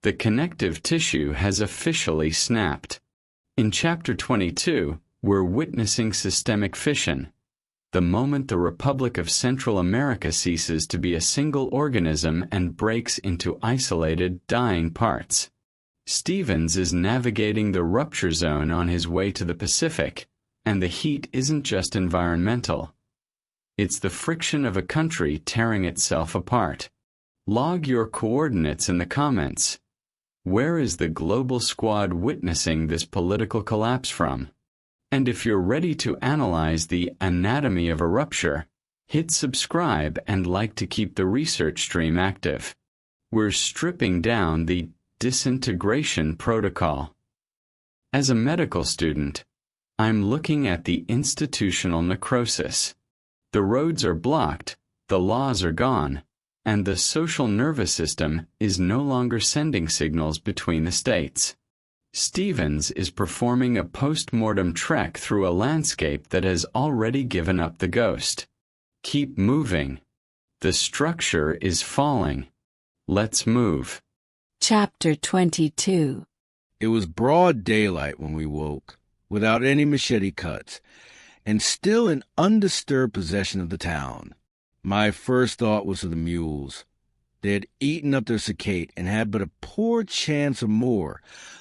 The connective tissue has officially snapped. In Chapter 22, we're witnessing systemic fission, the moment the Republic of Central America ceases to be a single organism and breaks into isolated, dying parts. Stevens is navigating the Rupture Zone on his way to the Pacific, and the heat isn't just environmental. It's the friction of a country tearing itself apart. Log your coordinates in the comments. Where is the global squad witnessing this political collapse from? And if you're ready to analyze the anatomy of a rupture, hit subscribe and like to keep the research stream active. We're stripping down the disintegration protocol. As a medical student, I'm looking at the institutional necrosis. The roads are blocked, the laws are gone, and the social nervous system is no longer sending signals between the states. Stevens is performing a post-mortem trek through a landscape that has already given up the ghost. Keep moving. The structure is falling. Let's move. Chapter 22. It was broad daylight when we woke, without any machete cuts, and still in undisturbed possession of the town. My first thought was of the mules. They had eaten up their cicate and had but a poor chance of more,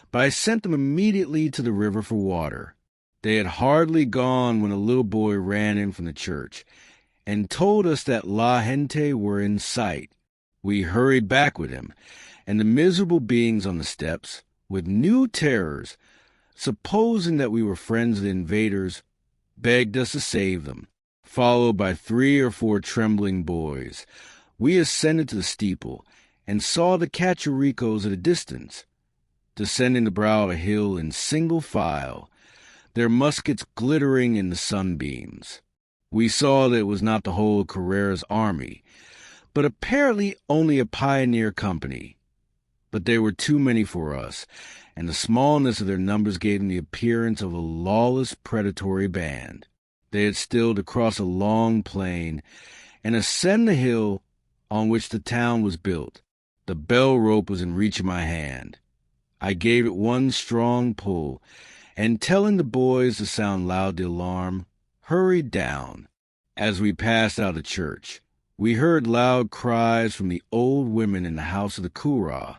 but I sent them immediately to the river for water. They had hardly gone when a little boy ran in from the church and told us that La Gente were in sight. We hurried back with him, and the miserable beings on the steps, with new terrors, supposing that we were friends of the invaders, begged us to save them. Followed by 3 or 4 trembling boys, we ascended to the steeple and saw the Cachurecos at a distance, descending the brow of a hill in single file, their muskets glittering in the sunbeams. We saw that it was not the whole of Carrera's army, but apparently only a pioneer company. But they were too many for us, and the smallness of their numbers gave them the appearance of a lawless predatory band. They had still to cross a long plain and ascend the hill on which the town was built. The bell rope was in reach of my hand. I gave it one strong pull, and telling the boys to sound loud the alarm, hurried down. As we passed out of church, we heard loud cries from the old women in the house of the Curragh,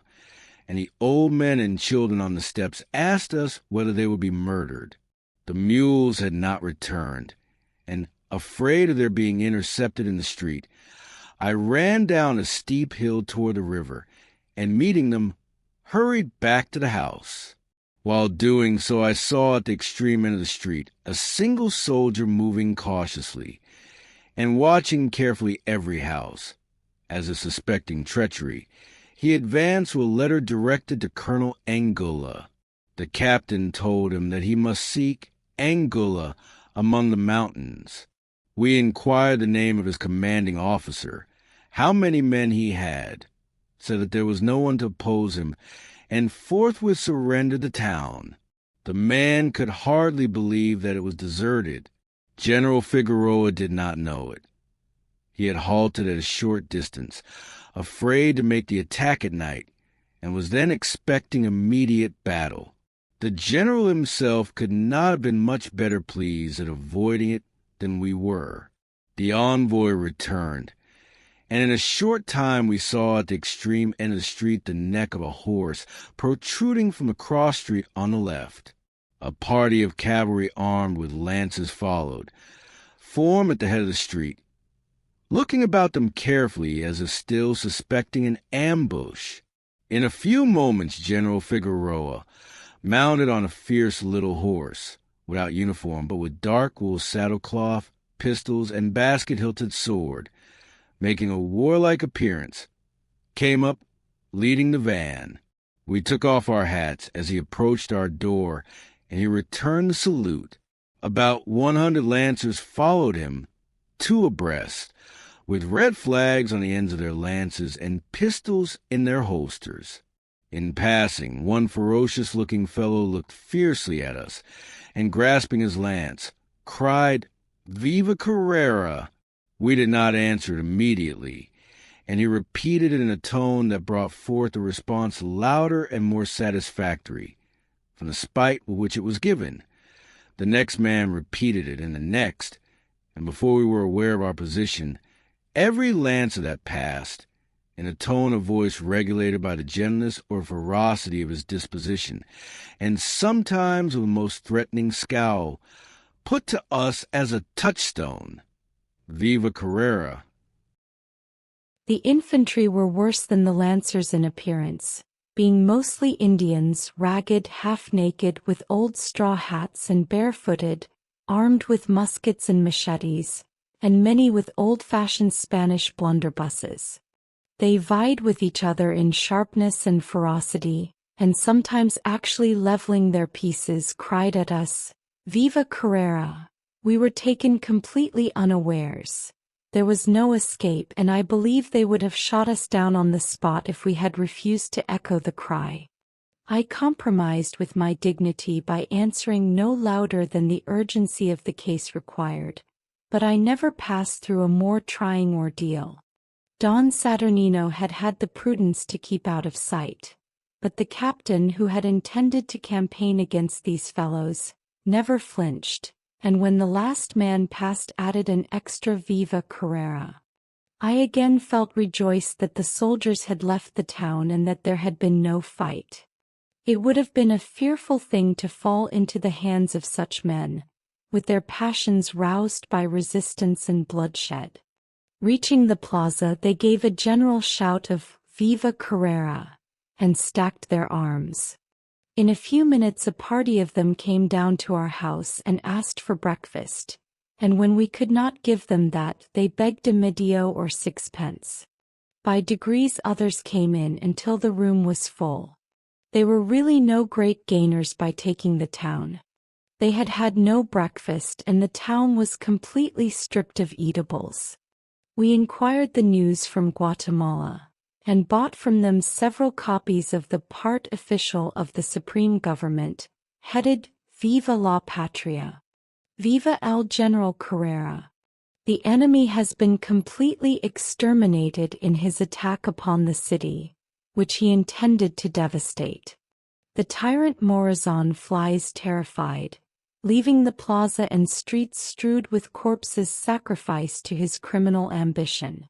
and the old men and children on the steps asked us whether they would be murdered. The mules had not returned, and, afraid of their being intercepted in the street, I ran down a steep hill toward the river, and meeting them, hurried back to the house. While doing so, I saw at the extreme end of the street a single soldier moving cautiously, and watching carefully every house. As if suspecting treachery, he advanced with a letter directed to Colonel Angula. The captain told him that he must seek Angula among the mountains. We inquired the name of his commanding officer, how many men he had, said that there was no one to oppose him, and forthwith surrendered the town. The man could hardly believe that it was deserted. General Figoroa did not know it. He had halted at a short distance, afraid to make the attack at night, and was then expecting immediate battle. The general himself could not have been much better pleased at avoiding it than we were. The envoy returned, and in a short time we saw at the extreme end of the street the neck of a horse protruding from the cross street on the left. A party of cavalry armed with lances followed, formed at the head of the street, looking about them carefully as if still suspecting an ambush. In a few moments General Figoroa, mounted on a fierce little horse, without uniform but with dark wool saddlecloth, pistols, and basket-hilted sword, making a warlike appearance, came up, leading the van. We took off our hats as he approached our door, and he returned the salute. About 100 lancers followed him, 2 abreast, with red flags on the ends of their lances and pistols in their holsters. In passing, one ferocious-looking fellow looked fiercely at us, and grasping his lance, cried, "Viva Carrera!" We did not answer it immediately, and he repeated it in a tone that brought forth a response louder and more satisfactory from the spite with which it was given. The next man repeated it, and the next, and before we were aware of our position, every lancer that passed, in a tone of voice regulated by the gentleness or ferocity of his disposition, and sometimes with a most threatening scowl, put to us as a touchstone, Viva Carrera. The infantry were worse than the lancers in appearance, being mostly Indians, ragged, half-naked, with old straw hats and barefooted, armed with muskets and machetes, and many with old-fashioned Spanish blunderbusses. They vied with each other in sharpness and ferocity, and sometimes actually leveling their pieces cried at us, "Viva Carrera!" We were taken completely unawares. There was no escape, and I believe they would have shot us down on the spot if we had refused to echo the cry. I compromised with my dignity by answering no louder than the urgency of the case required, but I never passed through a more trying ordeal. Don Saturnino had had the prudence to keep out of sight, but the captain, who had intended to campaign against these fellows, never flinched, and when the last man passed added an extra Viva Carrera. I again felt rejoiced that the soldiers had left the town and that there had been no fight. It would have been a fearful thing to fall into the hands of such men, with their passions roused by resistance and bloodshed. Reaching the plaza, they gave a general shout of "Viva Carrera!" and stacked their arms. In a few minutes a party of them came down to our house and asked for breakfast, and when we could not give them that, they begged a medio or 6 pence. By degrees others came in until the room was full. They were really no great gainers by taking the town. They had had no breakfast, and the town was completely stripped of eatables. We inquired the news from Guatemala, and bought from them several copies of the part official of the Supreme Government, headed "Viva la Patria." Viva el General Carrera. The enemy has been completely exterminated in his attack upon the city, which he intended to devastate. The tyrant Morazan flies terrified, leaving the plaza and streets strewed with corpses sacrificed to his criminal ambition.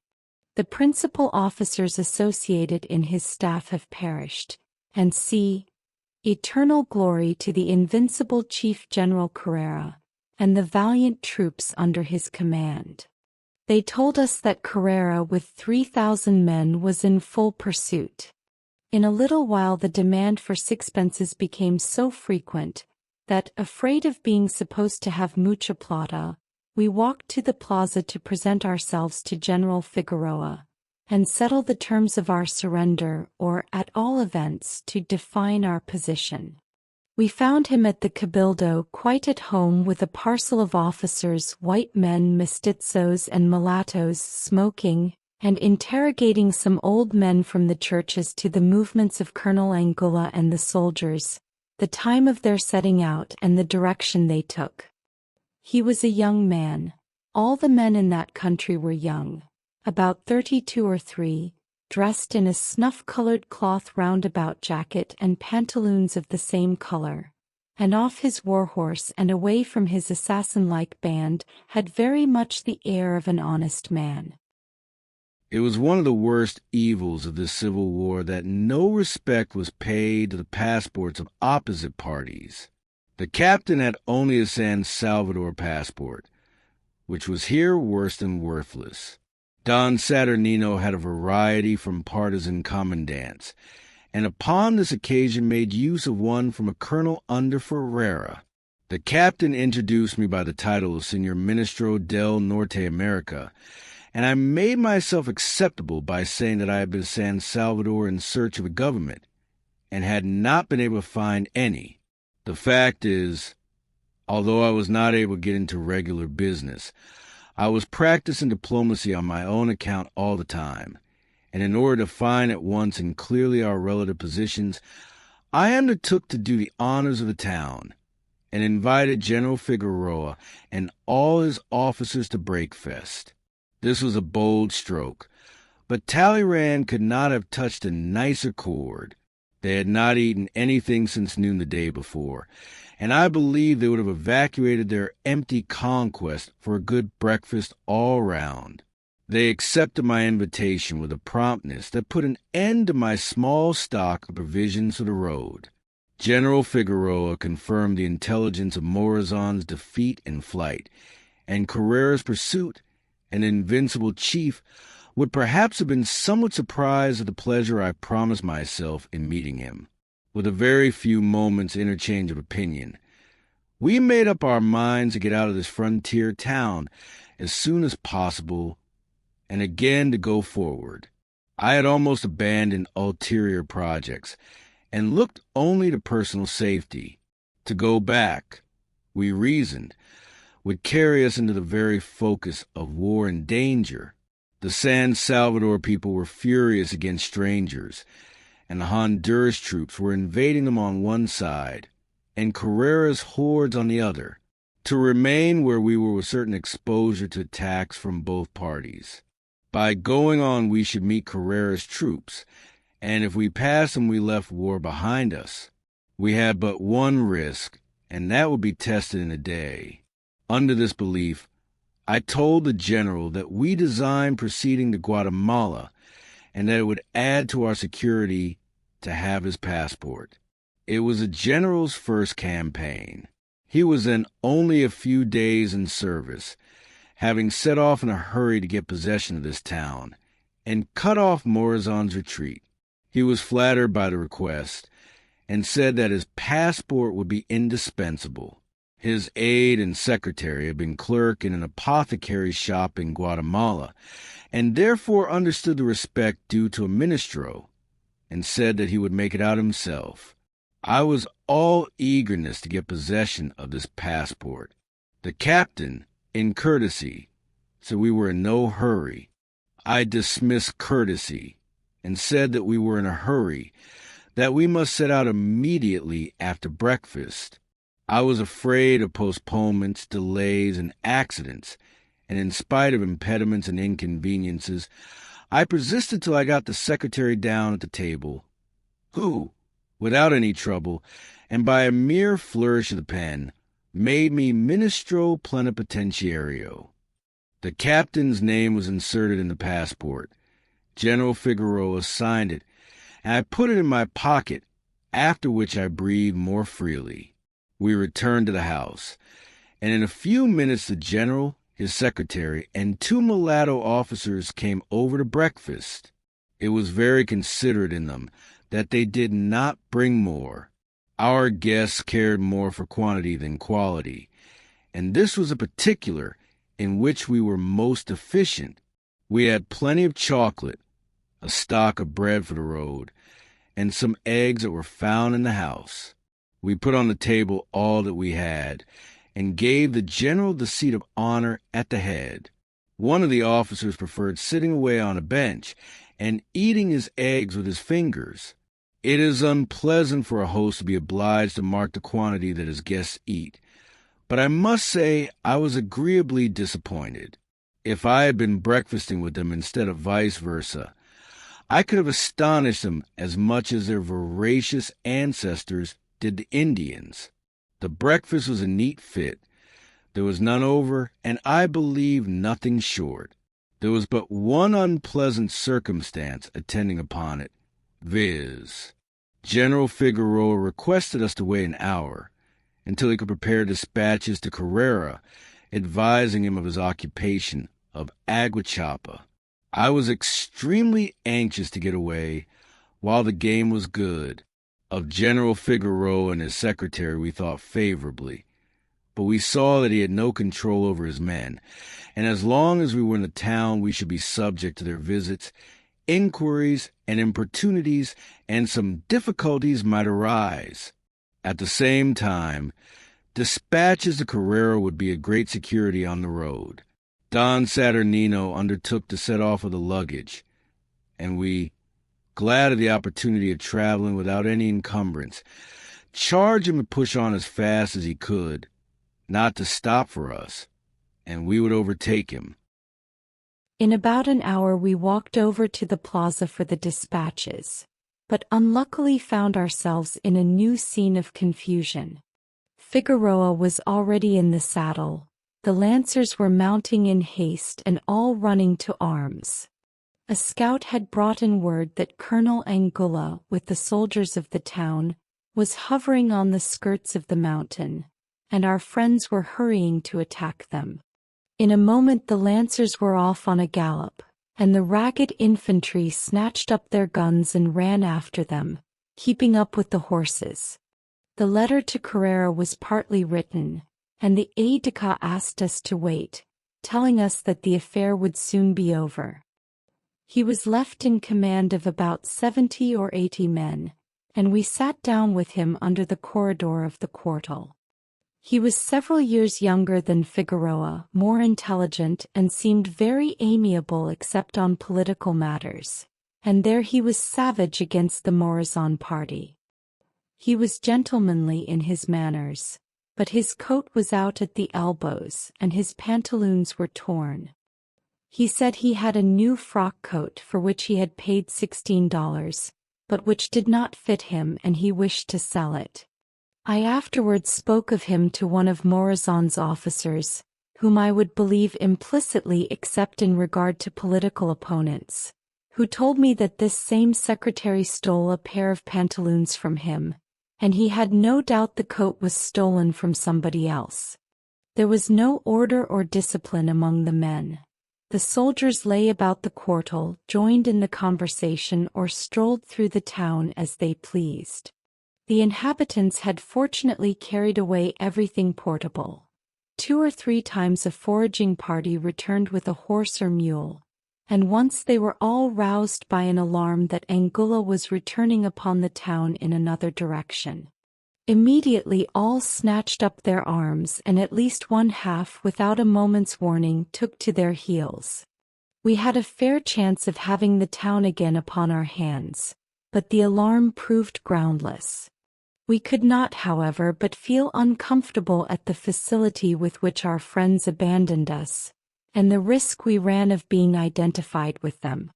The principal officers associated in his staff have perished, and eternal glory to the invincible Chief General Carrera, and the valiant troops under his command. They told us that Carrera with 3,000 men was in full pursuit. In a little while the demand for sixpences became so frequent, that, afraid of being supposed to have mucha plata, we walked to the plaza to present ourselves to General Figoroa, and settle the terms of our surrender, or, at all events, to define our position. We found him at the Cabildo quite at home with a parcel of officers, white men, mestizos and mulattoes, smoking, and interrogating some old men from the churches to the movements of Colonel Angula and the soldiers, the time of their setting out and the direction they took. He was a young man. All the men in that country were young, about 32 or 3, dressed in a snuff-colored cloth roundabout jacket and pantaloons of the same color, and off his war-horse and away from his assassin-like band, had very much the air of an honest man. It was one of the worst evils of this civil war that no respect was paid to the passports of opposite parties. The captain had only a San Salvador passport, which was here worse than worthless. Don Saturnino had a variety from partisan commandants, and upon this occasion made use of one from a colonel under Ferreira. The captain introduced me by the title of Señor Ministro del Norte America, and I made myself acceptable by saying that I had been to San Salvador in search of a government, and had not been able to find any. The fact is, although I was not able to get into regular business, I was practicing diplomacy on my own account all the time, and in order to find at once and clearly our relative positions, I undertook to do the honors of the town, and invited General Figoroa and all his officers to breakfast. This was a bold stroke, But Talleyrand could not have touched a nicer chord. They had not eaten anything since noon the day before, and I believe they would have evacuated their empty conquest for a good breakfast all round. They accepted my invitation with a promptness that put an end to my small stock of provisions for the road. General Figoroa confirmed the intelligence of Morazan's defeat and flight, and Carrera's pursuit, an invincible chief, would perhaps have been somewhat surprised at the pleasure I promised myself in meeting him. With a very few moments' interchange of opinion, we made up our minds to get out of this frontier town as soon as possible and again to go forward. I had almost abandoned ulterior projects and looked only to personal safety. To go back, we reasoned, would carry us into the very focus of war and danger. The San Salvador people were furious against strangers, and the Honduras troops were invading them on one side, and Carrera's hordes on the other. To remain where we were with certain exposure to attacks from both parties. By going on, we should meet Carrera's troops, and if we passed them, we left war behind us. We had but one risk, and that would be tested in a day. Under this belief, I told the general that we designed proceeding to Guatemala, and that it would add to our security to have his passport. It was the general's first campaign. He was then only a few days in service, having set off in a hurry to get possession of this town, and cut off Morazan's retreat. He was flattered by the request, and said that his passport would be indispensable. His aide and secretary had been clerk in an apothecary's shop in Guatemala, and therefore understood the respect due to a ministro, and said that he would make it out himself. I was all eagerness to get possession of this passport. The captain, in courtesy, said we were in no hurry. I dismissed courtesy, and said that we were in a hurry, that we must set out immediately after breakfast. I was afraid of postponements, delays, and accidents, and in spite of impediments and inconveniences, I persisted till I got the secretary down at the table, who, without any trouble, and by a mere flourish of the pen, made me Ministro Plenipotentiario. The captain's name was inserted in the passport. General Figoroa signed it, and I put it in my pocket, after which I breathed more freely. We returned to the house, and in a few minutes the general, his secretary, and 2 mulatto officers came over to breakfast. It was very considerate in them that they did not bring more. Our guests cared more for quantity than quality, and this was a particular in which we were most efficient. We had plenty of chocolate, a stock of bread for the road, and some eggs that were found in the house. We put on the table all that we had, and gave the general the seat of honor at the head. One of the officers preferred sitting away on a bench and eating his eggs with his fingers. It is unpleasant for a host to be obliged to mark the quantity that his guests eat, but I must say I was agreeably disappointed. If I had been breakfasting with them instead of vice versa, I could have astonished them as much as their voracious ancestors did the Indians. The breakfast was a neat fit. There was none over, and I believe nothing short. There was but one unpleasant circumstance attending upon it, viz. General Figoroa requested us to wait an hour, until he could prepare dispatches to Carrera, advising him of his occupation of Aguachapa. I was extremely anxious to get away while the game was good. Of General Figoroa and his secretary we thought favorably, but we saw that he had no control over his men, and as long as we were in the town we should be subject to their visits, inquiries, and importunities, and some difficulties might arise. At the same time, dispatches to Carrera would be a great security on the road. Don Saturnino undertook to set off with the luggage, and we, glad of the opportunity of traveling without any encumbrance, charged him to push on as fast as he could, not to stop for us, and we would overtake him. In about an hour we walked over to the plaza for the dispatches, but unluckily found ourselves in a new scene of confusion. Figoroa was already in the saddle, the lancers were mounting in haste and all running to arms. A scout had brought in word that Colonel Angula, with the soldiers of the town, was hovering on the skirts of the mountain, and our friends were hurrying to attack them. In a moment the lancers were off on a gallop, and the ragged infantry snatched up their guns and ran after them, keeping up with the horses. The letter to Carrera was partly written, and the aide-de-camp asked us to wait, telling us that the affair would soon be over. He was left in command of about 70 or 80 men, and we sat down with him under the corridor of the quartel. He was several years younger than Figoroa, more intelligent, and seemed very amiable except on political matters, and there he was savage against the Morazan party. He was gentlemanly in his manners, but his coat was out at the elbows and his pantaloons were torn. He said he had a new frock coat for which he had paid $16, but which did not fit him and he wished to sell it. I afterwards spoke of him to one of Morazan's officers, whom I would believe implicitly except in regard to political opponents, who told me that this same secretary stole a pair of pantaloons from him, and he had no doubt the coat was stolen from somebody else. There was no order or discipline among the men. The soldiers lay about the quartel, joined in the conversation or strolled through the town as they pleased. The inhabitants had fortunately carried away everything portable. 2 or 3 times a foraging party returned with a horse or mule, and once they were all roused by an alarm that Angula was returning upon the town in another direction. Immediately all snatched up their arms and at least one half without a moment's warning took to their heels. We had a fair chance of having the town again upon our hands, but the alarm proved groundless. We could not, however, but feel uncomfortable at the facility with which our friends abandoned us, and the risk we ran of being identified with them.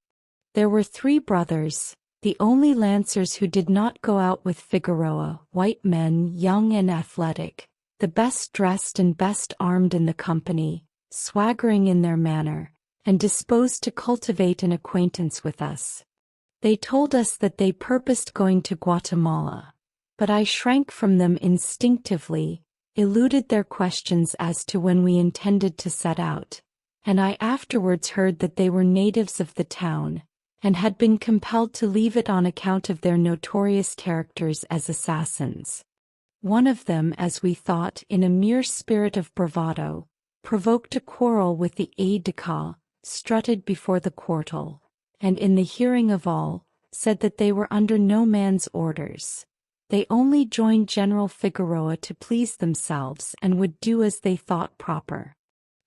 There were 3 brothers, the only lancers who did not go out with Figoroa, white men, young and athletic, the best dressed and best armed in the company, swaggering in their manner, and disposed to cultivate an acquaintance with us. They told us that they purposed going to Guatemala, but I shrank from them instinctively, eluded their questions as to when we intended to set out, and I afterwards heard that they were natives of the town, and had been compelled to leave it on account of their notorious characters as assassins. One of them, as we thought, in a mere spirit of bravado, provoked a quarrel with the aide-de-camp, strutted before the quartel, and in the hearing of all, said that they were under no man's orders. They only joined General Figoroa to please themselves and would do as they thought proper.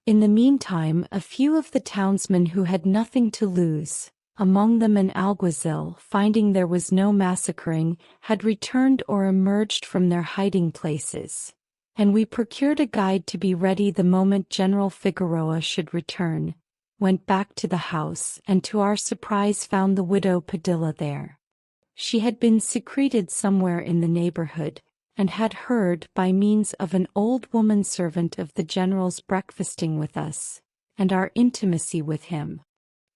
In the meantime, a few of the townsmen who had nothing to lose, among them an alguazil, finding there was no massacring, had returned or emerged from their hiding places, and we procured a guide to be ready the moment General Figoroa should return, went back to the house, and to our surprise found the widow Padilla there. She had been secreted somewhere in the neighborhood, and had heard, by means of an old woman servant, of the general's breakfasting with us, and our intimacy with him.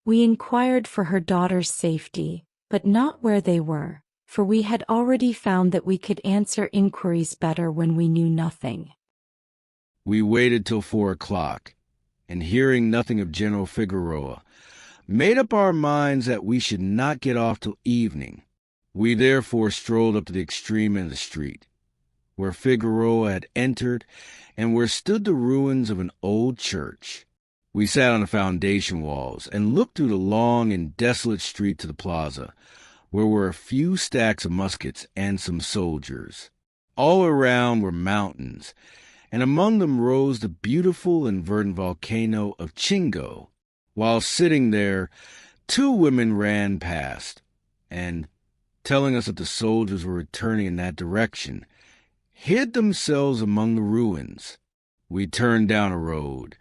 We inquired for her daughter's safety, but not where they were, for we had already found that we could answer inquiries better when we knew nothing. We waited till 4 o'clock, and hearing nothing of General Figoroa, made up our minds that we should not get off till evening. We therefore strolled up to the extreme end of the street, where Figoroa had entered, and where stood the ruins of an old church. We sat on the foundation walls, and looked through the long and desolate street to the plaza, where were a few stacks of muskets and some soldiers. All around were mountains, and among them rose the beautiful and verdant volcano of Chingo. While sitting there, 2 women ran past, and, telling us that the soldiers were returning in that direction, hid themselves among the ruins. We turned down a road,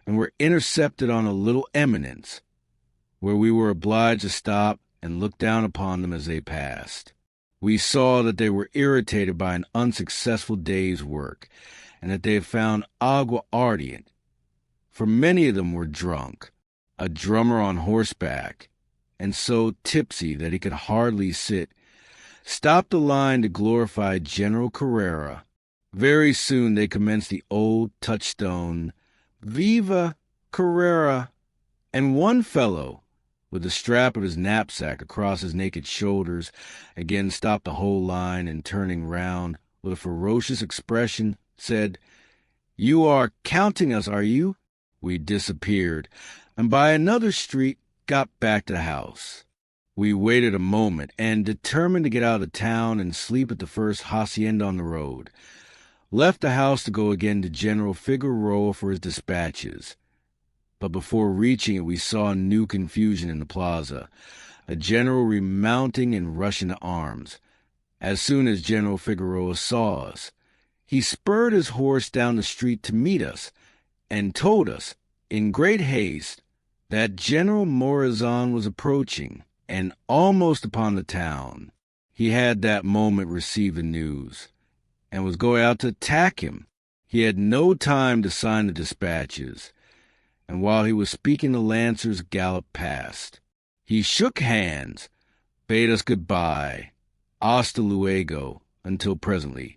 and were intercepted on a little eminence, where we were obliged to stop and look down upon them as they passed. We saw that they were irritated by an unsuccessful day's work, and that they had found agua ardiente, for many of them were drunk, a drummer on horseback, and so tipsy that he could hardly sit, stopped the line to glorify General Carrera. Very soon they commenced the old touchstone, Viva Carrera, and one fellow, with the strap of his knapsack across his naked shoulders, again stopped the whole line and, turning round with a ferocious expression, said, "You are counting us, are you?" We disappeared, and by another street got back to the house. We waited a moment, and, determined to get out of the town and sleep at the first hacienda on the road, left the house to go again to General Figoroa for his dispatches. But before reaching it, we saw new confusion in the plaza, a general remounting and rushing to arms. As soon as General Figoroa saw us, he spurred his horse down the street to meet us, and told us, in great haste, that General Morazan was approaching, and almost upon the town. He had that moment received the news, and was going out to attack him. He had no time to sign the dispatches, and while he was speaking the lancers galloped past. He shook hands, bade us goodbye, hasta luego, until presently,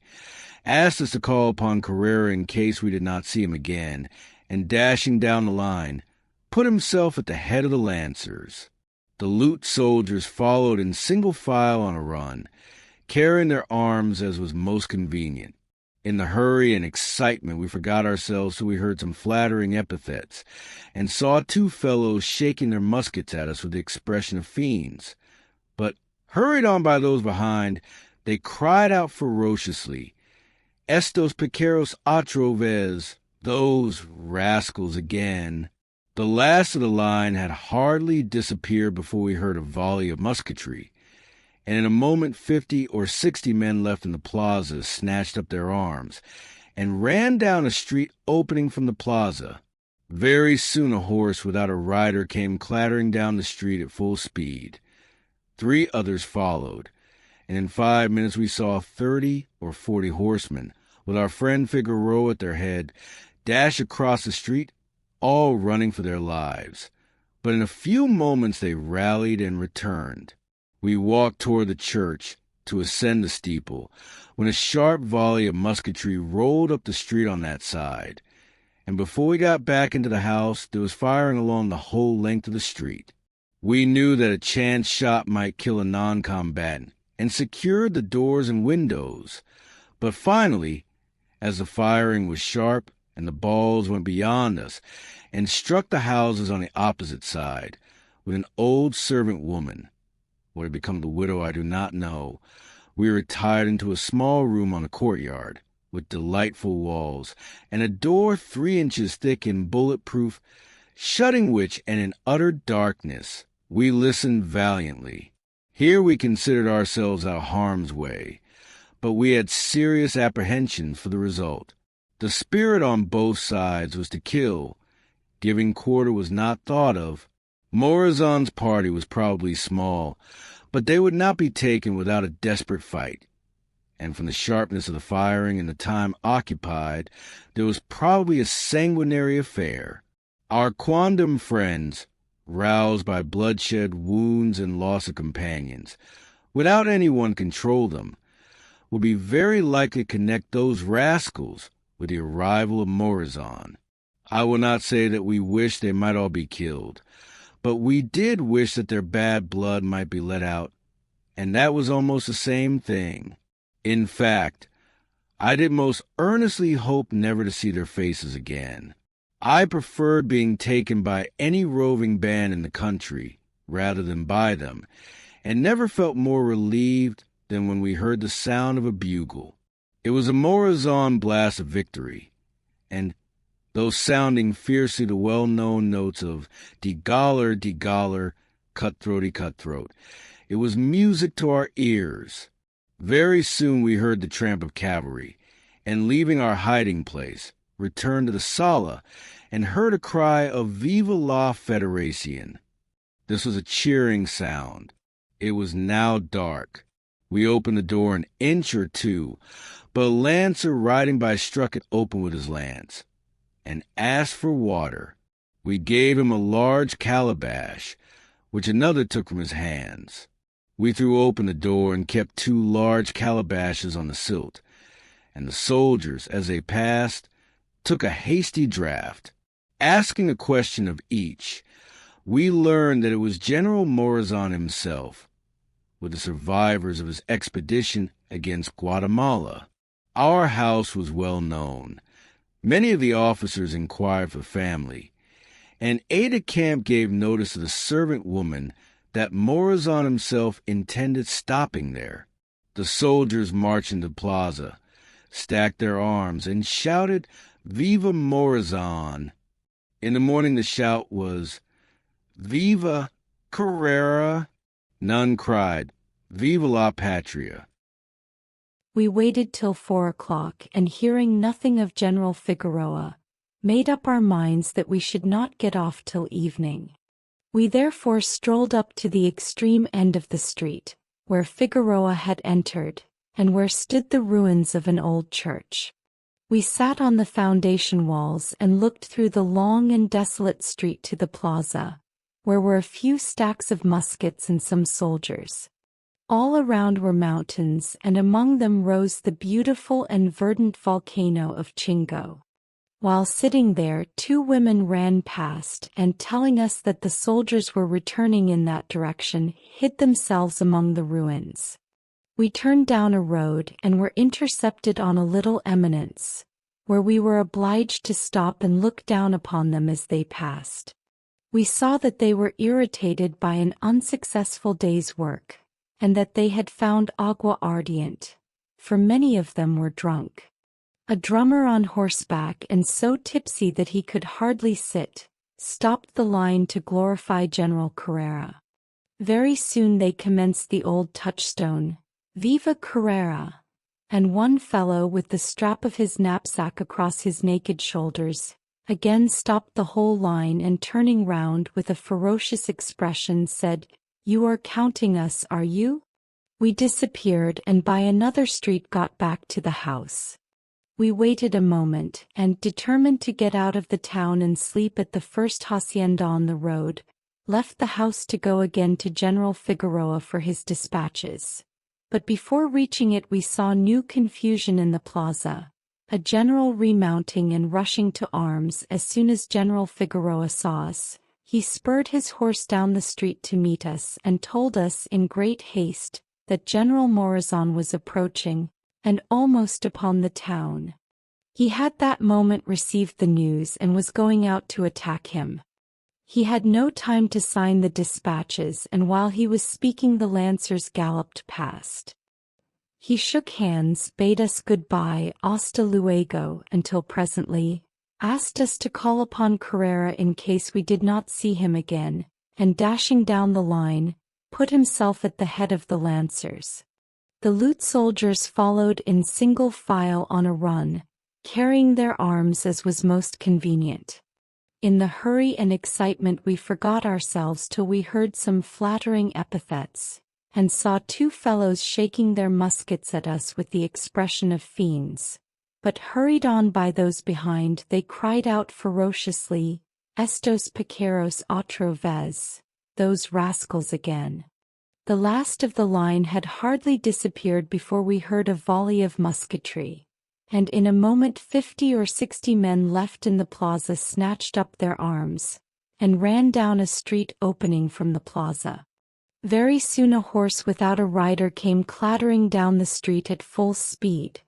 asked us to call upon Carrera in case we did not see him again, and dashing down the line, put himself at the head of the lancers. The loot soldiers followed in single file on a run, carrying their arms as was most convenient. In the hurry and excitement we forgot ourselves till we heard some flattering epithets, and saw two fellows shaking their muskets at us with the expression of fiends. But, hurried on by those behind, they cried out ferociously, "Estos piqueros otra vez!" Those rascals again! The last of the line had hardly disappeared before we heard a volley of musketry, and in a moment 50 or 60 men left in the plaza snatched up their arms, and ran down a street opening from the plaza. Very soon a horse without a rider came clattering down the street at full speed. 3 others followed, and in 5 minutes we saw 30 or 40 horsemen, with our friend Figoroa at their head, dash across the street, all running for their lives. But in a few moments they rallied and returned. We walked toward the church to ascend the steeple, when a sharp volley of musketry rolled up the street on that side, and before we got back into the house there was firing along the whole length of the street. We knew that a chance shot might kill a non-combatant, and secured the doors and windows. But finally, as the firing was sharp, and the balls went beyond us, and struck the houses on the opposite side, with an old servant woman, what had become the widow I do not know, we retired into a small room on the courtyard, with delightful walls, and a door 3 inches thick and bullet-proof, shutting which, and in utter darkness, we listened valiantly. Here we considered ourselves out of harm's way, but we had serious apprehensions for the result. The spirit on both sides was to kill. Giving quarter was not thought of. Morazan's party was probably small, but they would not be taken without a desperate fight. And from the sharpness of the firing and the time occupied, there was probably a sanguinary affair. Our quondam friends, roused by bloodshed, wounds, and loss of companions, without anyone control them, would be very likely to connect those rascals with the arrival of Morazan. I will not say that we wished they might all be killed, but we did wish that their bad blood might be let out, and that was almost the same thing. In fact, I did most earnestly hope never to see their faces again. I preferred being taken by any roving band in the country rather than by them, and never felt more relieved than when we heard the sound of a bugle. It was a Morazan blast of victory, and though sounding fiercely the well-known notes of de Galler, cutthroaty cutthroat, it was music to our ears. Very soon we heard the tramp of cavalry, and leaving our hiding place, returned to the sala, and heard a cry of Viva la Federacion. This was a cheering sound. It was now dark. We opened the door an inch or two, but a lancer riding by struck it open with his lance and asked for water. We gave him a large calabash, which another took from his hands. We threw open the door and kept 2 large calabashes on the silt, and the soldiers, as they passed, took a hasty draught. Asking a question of each, we learned that it was General Morazan himself, with the survivors of his expedition against Guatemala. Our house was well known. Many of the officers inquired for family, and aide-de-camp gave notice to the servant woman that Morazan himself intended stopping there. The soldiers marched into the plaza, stacked their arms, and shouted, "Viva Morazan!" In the morning the shout was, "Viva Carrera!" None cried, "Viva la Patria!" We waited till 4 o'clock, and hearing nothing of General Figoroa, made up our minds that we should not get off till evening. We therefore strolled up to the extreme end of the street, where Figoroa had entered, and where stood the ruins of an old church. We sat on the foundation walls and looked through the long and desolate street to the plaza, where were a few stacks of muskets and some soldiers. All around were mountains, and among them rose the beautiful and verdant volcano of Chingo. While sitting there, 2 women ran past and, telling us that the soldiers were returning in that direction, hid themselves among the ruins. We turned down a road and were intercepted on a little eminence, where we were obliged to stop and look down upon them as they passed. We saw that they were irritated by an unsuccessful day's work, and that they had found agua ardiente, for many of them were drunk. A drummer on horseback and so tipsy that he could hardly sit, stopped the line to glorify General Carrera. Very soon they commenced the old touchstone, "Viva Carrera," and one fellow with the strap of his knapsack across his naked shoulders, again stopped the whole line and turning round with a ferocious expression said, "You are counting us, are you?" We disappeared and by another street got back to the house. We waited a moment, and, determined to get out of the town and sleep at the first hacienda on the road, left the house to go again to General Figoroa for his dispatches. But before reaching it we saw new confusion in the plaza, a general remounting and rushing to arms. As soon as General Figoroa saw us, he spurred his horse down the street to meet us and told us in great haste that General Morazan was approaching, and almost upon the town. He had that moment received the news and was going out to attack him. He had no time to sign the dispatches, and while he was speaking the lancers galloped past. He shook hands, bade us goodbye, hasta luego, until presently, asked us to call upon Carrera in case we did not see him again, and dashing down the line, put himself at the head of the lancers. The loot soldiers followed in single file on a run, carrying their arms as was most convenient. In the hurry and excitement we forgot ourselves till we heard some flattering epithets, and saw 2 fellows shaking their muskets at us with the expression of fiends. But hurried on by those behind, they cried out ferociously, "Estos piqueros otra vez," those rascals again. The last of the line had hardly disappeared before we heard a volley of musketry, and in a moment 50 or 60 men left in the plaza snatched up their arms, and ran down a street opening from the plaza. Very soon a horse without a rider came clattering down the street at full speed.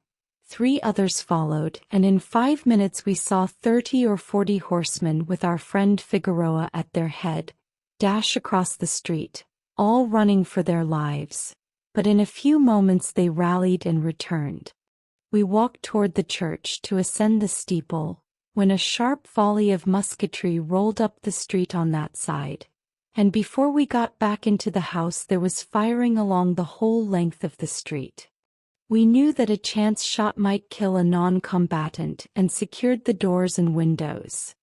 3 others followed, and in 5 minutes we saw 30 or 40 horsemen with our friend Figoroa at their head, dash across the street, all running for their lives, but in a few moments they rallied and returned. We walked toward the church to ascend the steeple, when a sharp volley of musketry rolled up the street on that side, and before we got back into the house there was firing along the whole length of the street. We knew that a chance shot might kill a non-combatant and secured the doors and windows,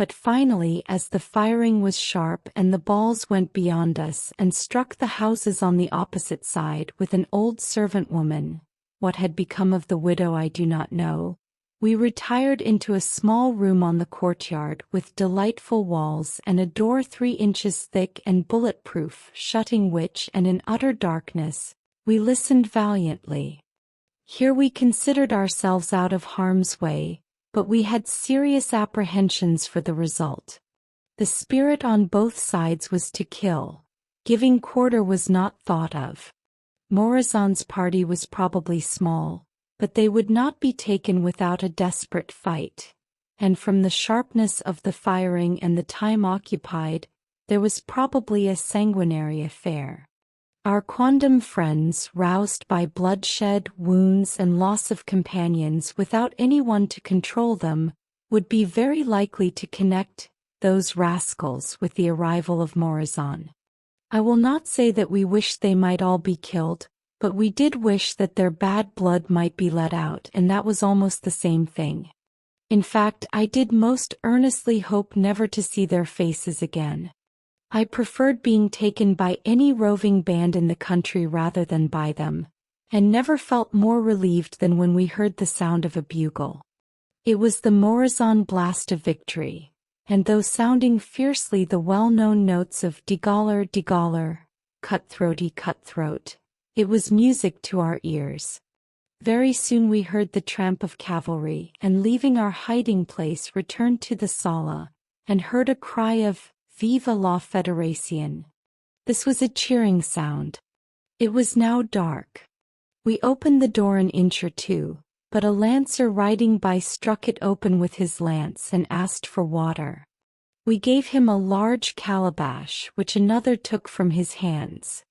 but finally, as the firing was sharp and the balls went beyond us and struck the houses on the opposite side with an old servant woman, what had become of the widow I do not know, we retired into a small room on the courtyard with delightful walls and a door 3 inches thick and bulletproof, shutting which, and in utter darkness, we listened valiantly. Here we considered ourselves out of harm's way, but we had serious apprehensions for the result. The spirit on both sides was to kill. Giving quarter was not thought of. Morazan's party was probably small, but they would not be taken without a desperate fight, and from the sharpness of the firing and the time occupied, there was probably a sanguinary affair. Our quondam friends, roused by bloodshed, wounds and loss of companions without anyone to control them, would be very likely to connect those rascals with the arrival of Morazan. I will not say that we wished they might all be killed, but we did wish that their bad blood might be let out, and that was almost the same thing. In fact, I did most earnestly hope never to see their faces again. I preferred being taken by any roving band in the country rather than by them, and never felt more relieved than when we heard the sound of a bugle. It was the Morazan blast of victory, and though sounding fiercely the well-known notes of digaller, digaller, cutthroaty, cutthroat, it was music to our ears. Very soon we heard the tramp of cavalry, and leaving our hiding place returned to the sala, and heard a cry of Viva la Federacion. This was a cheering sound. It was now dark. We opened the door an inch or two, but a lancer riding by struck it open with his lance and asked for water. We gave him a large calabash, which another took from his hands.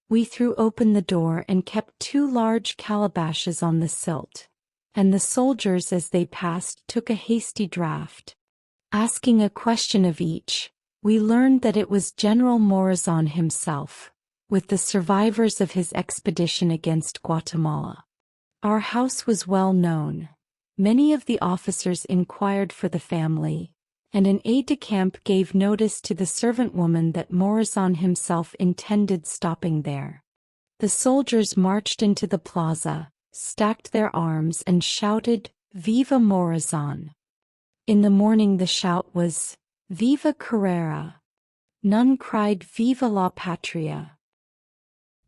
We threw open the door and kept 2 large calabashes on the silt, and the soldiers as they passed took a hasty draught. Asking a question of each, we learned that it was General Morazan himself, with the survivors of his expedition against Guatemala. Our house was well known. Many of the officers inquired for the family, and an aide-de-camp gave notice to the servant woman that Morazan himself intended stopping there. The soldiers marched into the plaza, stacked their arms and shouted, "Viva Morazan!" In the morning the shout was, "Viva Carrera!" None cried "Viva la Patria!"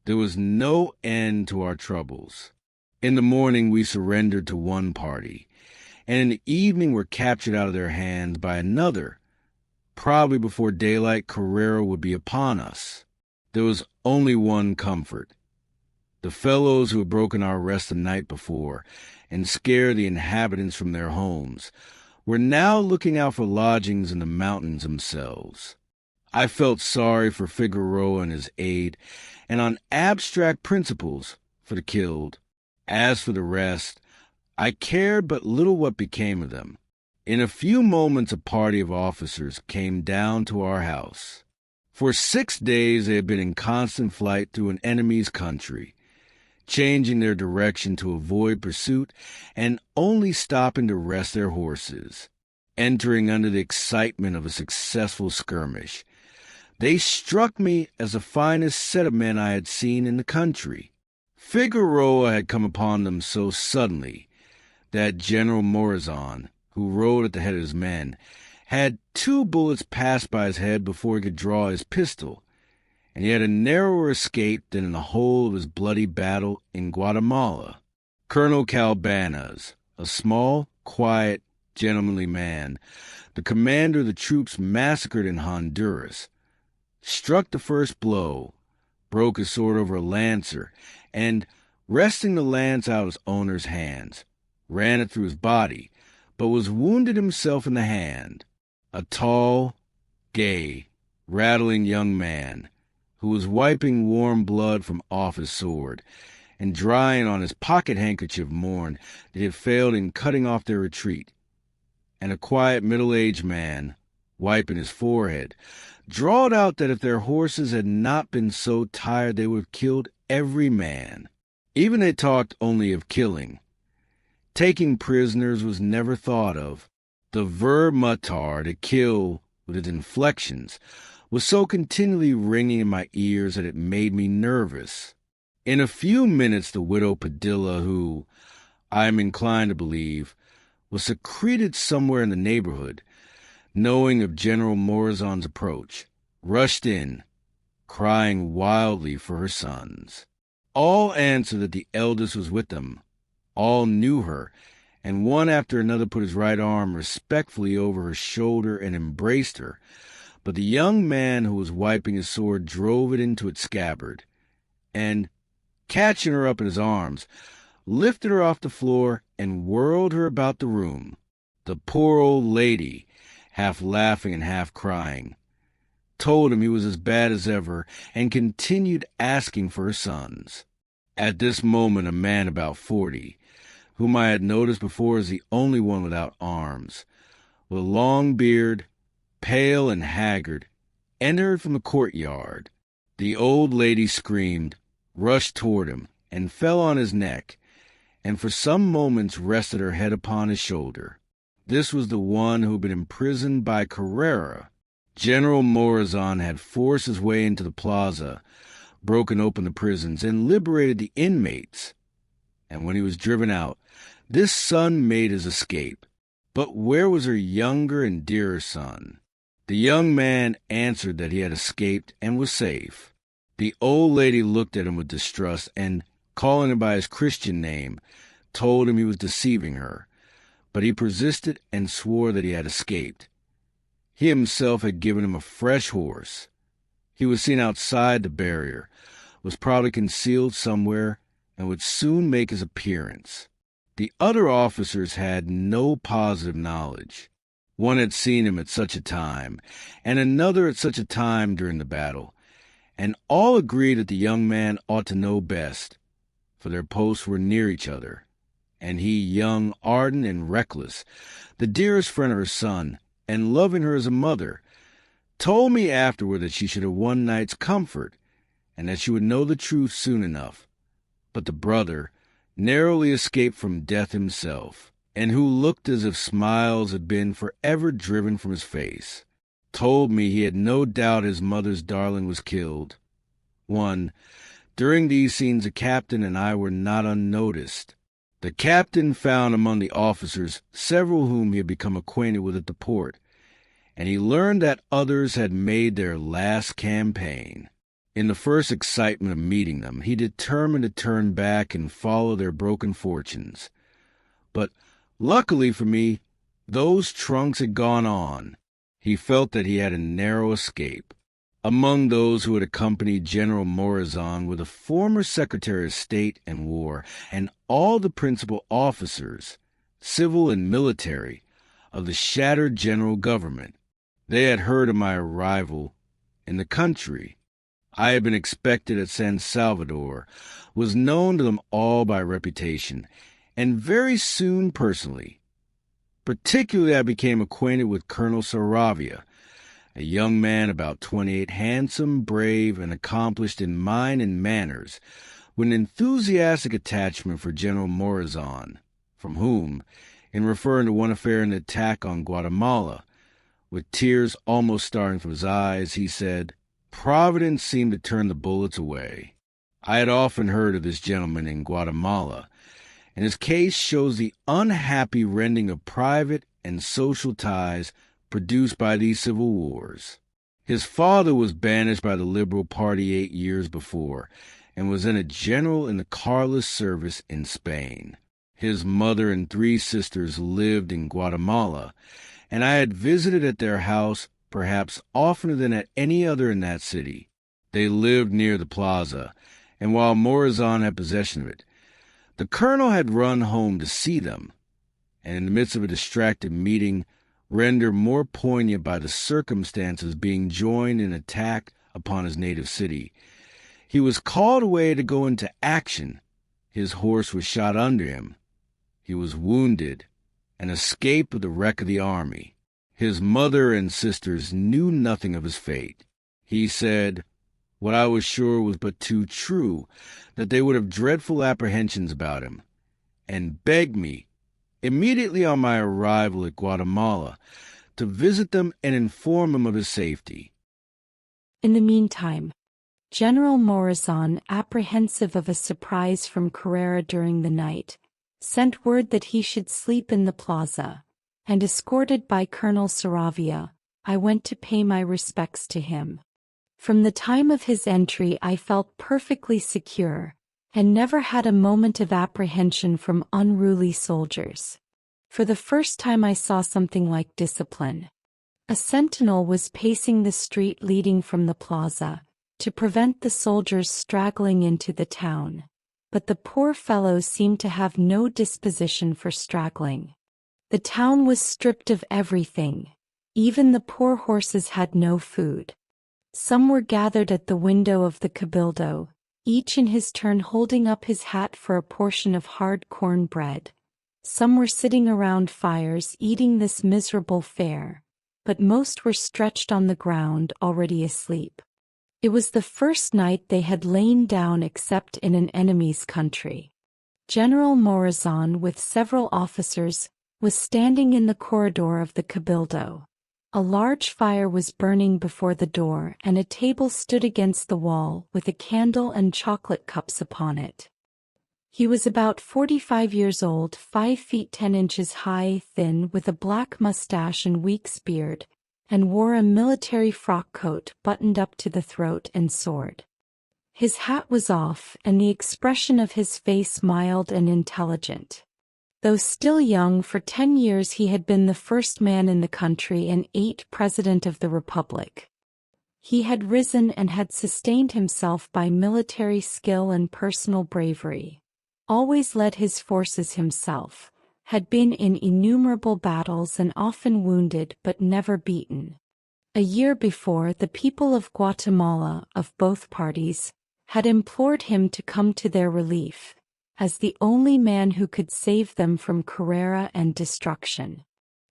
There was no end to our troubles. In the morning we surrendered to one party, and in the evening were captured out of their hands by another. Probably before daylight Carrera would be upon us. There was only one comfort. The fellows who had broken our rest the night before and scared the inhabitants from their homes were now looking out for lodgings in the mountains themselves. I felt sorry for Figoroa and his aide, and on abstract principles for the killed. As for the rest, I cared but little what became of them. In a few moments a party of officers came down to our house. For 6 days they had been in constant flight through an enemy's country, changing their direction to avoid pursuit and only stopping to rest their horses. Entering under the excitement of a successful skirmish, they struck me as the finest set of men I had seen in the country. Figoroa had come upon them so suddenly that General Morazan, who rode at the head of his men, had 2 bullets pass by his head before he could draw his pistol, and he had a narrower escape than in the whole of his bloody battle in Guatemala. Colonel Calbanas, a small, quiet, gentlemanly man, the commander of the troops massacred in Honduras, struck the first blow, broke his sword over a lancer, and, wresting the lance out of his owner's hands, ran it through his body, but was wounded himself in the hand. A tall, gay, rattling young man, who was wiping warm blood from off his sword, and drying on his pocket-handkerchief mourned that he had failed in cutting off their retreat, and a quiet middle-aged man, wiping his forehead, drawled out that if their horses had not been so tired they would have killed every man. Even they talked only of killing. Taking prisoners was never thought of. The verb matar, to kill, with its inflections, was so continually ringing in my ears that it made me nervous. In a few minutes the widow Padilla, who, I am inclined to believe, was secreted somewhere in the neighborhood, knowing of General Morazan's approach, rushed in, crying wildly for her sons. All answered that the eldest was with them. All knew her, and one after another put his right arm respectfully over her shoulder and embraced her. But the young man who was wiping his sword drove it into its scabbard, and, catching her up in his arms, lifted her off the floor and whirled her about the room. The poor old lady, half laughing and half crying, told him he was as bad as ever, and continued asking for her sons. At this moment a man about 40, whom I had noticed before as the only one without arms, with a long beard, pale and haggard, entered from the courtyard. The old lady screamed, rushed toward him, and fell on his neck, and for some moments rested her head upon his shoulder. This was the one who had been imprisoned by Carrera. General Morazan had forced his way into the plaza, broken open the prisons, and liberated the inmates. And when he was driven out, this son made his escape. But where was her younger and dearer son? The young man answered that he had escaped and was safe. The old lady looked at him with distrust and, calling him by his Christian name, told him he was deceiving her. But he persisted and swore that he had escaped. He himself had given him a fresh horse. He was seen outside the barrier, was probably concealed somewhere, and would soon make his appearance. The other officers had no positive knowledge. One had seen him at such a time, and another at such a time during the battle, and all agreed that the young man ought to know best, for their posts were near each other, and he, young, ardent, and reckless, the dearest friend of her son, and loving her as a mother, told me afterward that she should have one night's comfort, and that she would know the truth soon enough. But the brother narrowly escaped from death himself, and who looked as if smiles had been forever driven from his face, told me he had no doubt his mother's darling was killed. During these scenes the captain and I were not unnoticed. The captain found among the officers several whom he had become acquainted with at the port, and he learned that others had made their last campaign. In the first excitement of meeting them, he determined to turn back and follow their broken fortunes. But luckily for me, those trunks had gone on. He felt that he had a narrow escape. Among those who had accompanied General Morazan were the former Secretary of State and War and all the principal officers, civil and military, of the shattered general government. They had heard of my arrival in the country. I had been expected at San Salvador, was known to them all by reputation, and very soon personally. Particularly I became acquainted with Colonel Saravia, a young man about 28, handsome, brave, and accomplished in mind and manners, with an enthusiastic attachment for General Morazan, from whom, in referring to one affair in the attack on Guatemala, with tears almost starting from his eyes, he said, "Providence seemed to turn the bullets away." I had often heard of this gentleman in Guatemala, and his case shows the unhappy rending of private and social ties produced by these civil wars. His father was banished by the Liberal Party 8 years before, and was then a general in the Carlist service in Spain. His mother and 3 sisters lived in Guatemala, and I had visited at their house perhaps oftener than at any other in that city. They lived near the plaza, and while Morazan had possession of it, the colonel had run home to see them, and in the midst of a distracted meeting, rendered more poignant by the circumstances being joined in attack upon his native city, he was called away to go into action. His horse was shot under him. He was wounded, and escaped with the wreck of the army. His mother and sisters knew nothing of his fate. He said, what I was sure was but too true, that they would have dreadful apprehensions about him, and begged me immediately on my arrival at Guatemala, to visit them and inform them of his safety. In the meantime, General Morazan, apprehensive of a surprise from Carrera during the night, sent word that he should sleep in the plaza, and escorted by Colonel Saravia, I went to pay my respects to him. From the time of his entry I felt perfectly secure, and never had a moment of apprehension from unruly soldiers. For the first time I saw something like discipline. A sentinel was pacing the street leading from the plaza, to prevent the soldiers straggling into the town, but the poor fellows seemed to have no disposition for straggling. The town was stripped of everything. Even the poor horses had no food. Some were gathered at the window of the cabildo, each in his turn holding up his hat for a portion of hard corn bread. Some were sitting around fires eating this miserable fare, but most were stretched on the ground already asleep. It was the first night they had lain down except in an enemy's country. General Morazan, with several officers, was standing in the corridor of the cabildo. A large fire was burning before the door and a table stood against the wall with a candle and chocolate cups upon it. He was about 45 years old, 5 feet 10 inches high, thin, with a black mustache and week's beard, and wore a military frock coat buttoned up to the throat and sword. His hat was off, and the expression of his face mild and intelligent. Though still young, for 10 years he had been the first man in the country and 8 president of the republic. He had risen and had sustained himself by military skill and personal bravery, always led his forces himself, had been in innumerable battles and often wounded but never beaten. A year before, the people of Guatemala, of both parties, had implored him to come to their relief, as the only man who could save them from Carrera and destruction.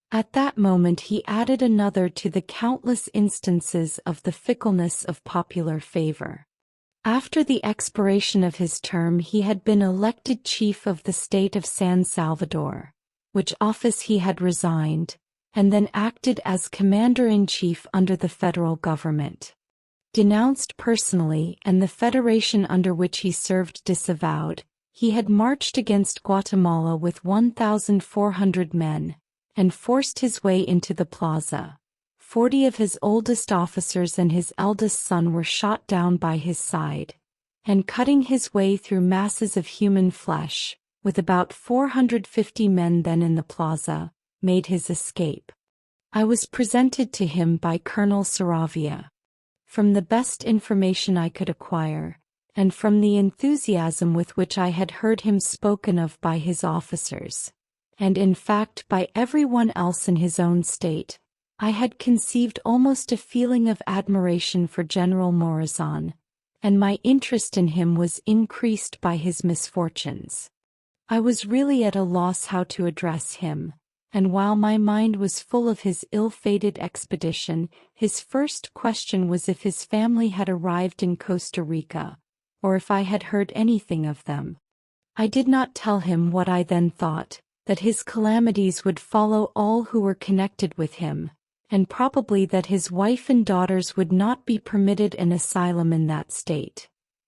At that moment he added another to the countless instances of the fickleness of popular favor. After the expiration of his term he had been elected chief of the state of San Salvador, which office he had resigned, and then acted as commander-in-chief under the federal government. Denounced personally and the federation under which he served disavowed, he had marched against Guatemala with 1,400 men, and forced his way into the plaza. 40 of his oldest officers and his eldest son were shot down by his side, and cutting his way through masses of human flesh, with about 450 men then in the plaza, made his escape. I was presented to him by Colonel Saravia. From the best information I could acquire, and from the enthusiasm with which I had heard him spoken of by his officers, and in fact by everyone else in his own state, I had conceived almost a feeling of admiration for General Morazan, and my interest in him was increased by his misfortunes. I was really at a loss how to address him, and while my mind was full of his ill-fated expedition, his first question was if his family had arrived in Costa Rica, or if I had heard anything of them. I did not tell him what I then thought, that his calamities would follow all who were connected with him, and probably that his wife and daughters would not be permitted an asylum in that state.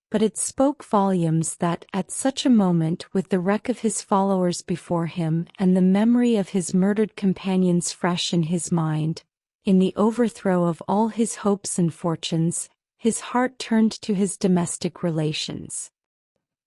But it spoke volumes that, at such a moment, with the wreck of his followers before him and the memory of his murdered companions fresh in his mind, in the overthrow of all his hopes and fortunes, his heart turned to his domestic relations.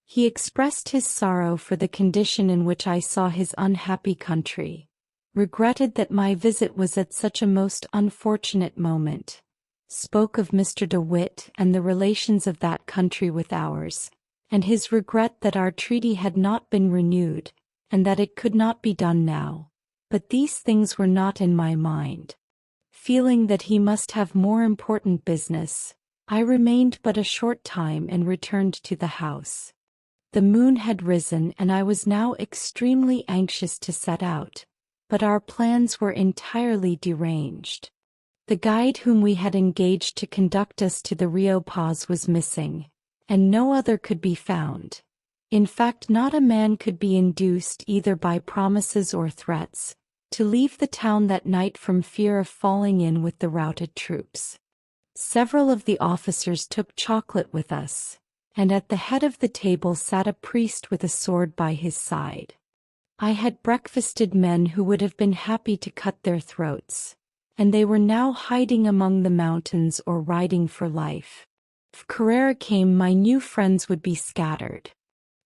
He expressed his sorrow for the condition in which I saw his unhappy country, regretted that my visit was at such a most unfortunate moment, spoke of Mr. de Witt and the relations of that country with ours, and his regret that our treaty had not been renewed, and that it could not be done now. But these things were not in my mind. Feeling that he must have more important business, I remained but a short time and returned to the house. The moon had risen and I was now extremely anxious to set out, but our plans were entirely deranged. The guide whom we had engaged to conduct us to the Rio Paz was missing, and no other could be found. In fact, not a man could be induced, either by promises or threats, to leave the town that night from fear of falling in with the routed troops. Several of the officers took chocolate with us, and at the head of the table sat a priest with a sword by his side. I had breakfasted men who would have been happy to cut their throats, and they were now hiding among the mountains or riding for life. If Carrera came, my new friends would be scattered.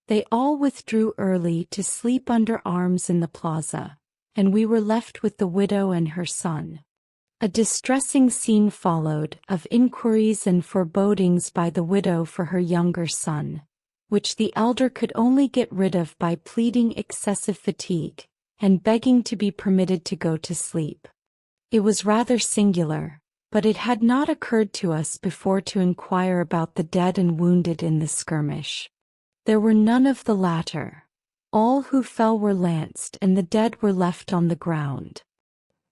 They all withdrew early to sleep under arms in the plaza, and we were left with the widow and her son. A distressing scene followed, of inquiries and forebodings by the widow for her younger son, which the elder could only get rid of by pleading excessive fatigue, and begging to be permitted to go to sleep. It was rather singular, but it had not occurred to us before to inquire about the dead and wounded in the skirmish. There were none of the latter. All who fell were lanced, and the dead were left on the ground.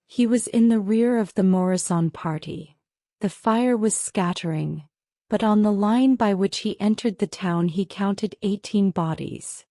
He was in the rear of the Morazan party. The fire was scattering, but on the line by which he entered the town he counted 18 bodies.